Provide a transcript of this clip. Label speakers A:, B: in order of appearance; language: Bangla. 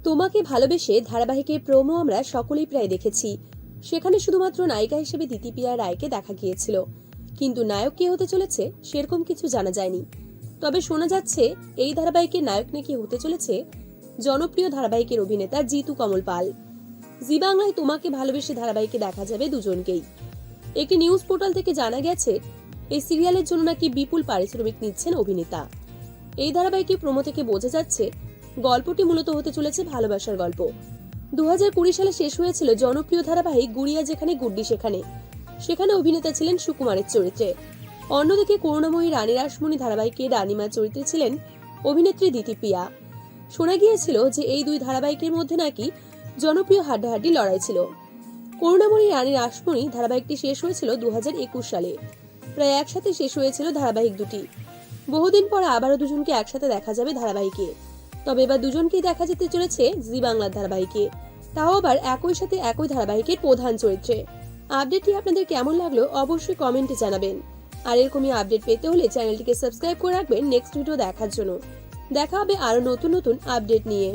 A: তোমাকে ভালোবেসে ধারাবাহিকের প্রোমো আমরা সকলেই প্রায় দেখেছি। সেখানে শুধুমাত্র নায়িকা হিসেবে দিতিপ্রিয়া রায়কে দেখা গিয়েছিল, কিন্তু নায়ক কে হতে চলেছে সেরকম কিছু জানা যায়নি। তবে শোনা যাচ্ছে এই ধারাবাহিকের নায়ক নাকি হতে চলেছে জনপ্রিয় ধারাবাহিকের অভিনেতা জিতু কমল পাল। জি বাংলায় তোমাকে ভালোবেসে ধারাবাহিকে দেখা যাবে দুজনকেই। একটি নিউজ পোর্টাল থেকে জানা গেছে এই সিরিয়ালের জন্য নাকি বিপুল পারিশ্রমিক নিচ্ছেন অভিনেতা। এই ধারাবাহিকের প্রোমো থেকে বোঝা যাচ্ছে গল্পটি মূলত হতে চলেছে ভালোবাসার গল্প। 2020 সালে শেষ হয়েছিল জনপ্রিয় ধারাবাহিক গুড়িয়া যেখানে গুড্ডি সেখানে অভিনেতা ছিলেন সুকুমারের চরিত্রে। অন্যদিকে করুণাময়ী রানী রাসমণি ধারাবাহিকে রানীমা চরিত্রে ছিলেন অভিনেত্রী দিতিপ্রিয়া। শোনা গিয়েছিল যে এই দুই ধারাবাহিকের মধ্যে নাকি জনপ্রিয় হাড্ডাহাড্ডি লড়াই ছিল। করুণাময়ী রানী রাসমণি ধারাবাহিকটি শেষ হয়েছিল 2021 সালে। প্রায় একসাথে শেষ হয়েছিল ধারাবাহিক দুটি। বহুদিন পর আবারও দুজনকে একসাথে দেখা যাবে ধারাবাহিকে। তবে এবার দুজনকেই দেখা যেতে চলেছে জি বাংলার ধারাবাহিকে, তাও আবার একই সাথে একই ধারাবাহিকের প্রধান চরিত্রে। আপডেটটি আপনাদের কেমন লাগলো অবশ্যই কমেন্টে জানাবেন। আর এরকমই আপডেট পেতে হলে চ্যানেলটিকে সাবস্ক্রাইব করে রাখবেন নেক্সট ভিডিও দেখার জন্য। দেখা হবে আরো নতুন নতুন আপডেট নিয়ে।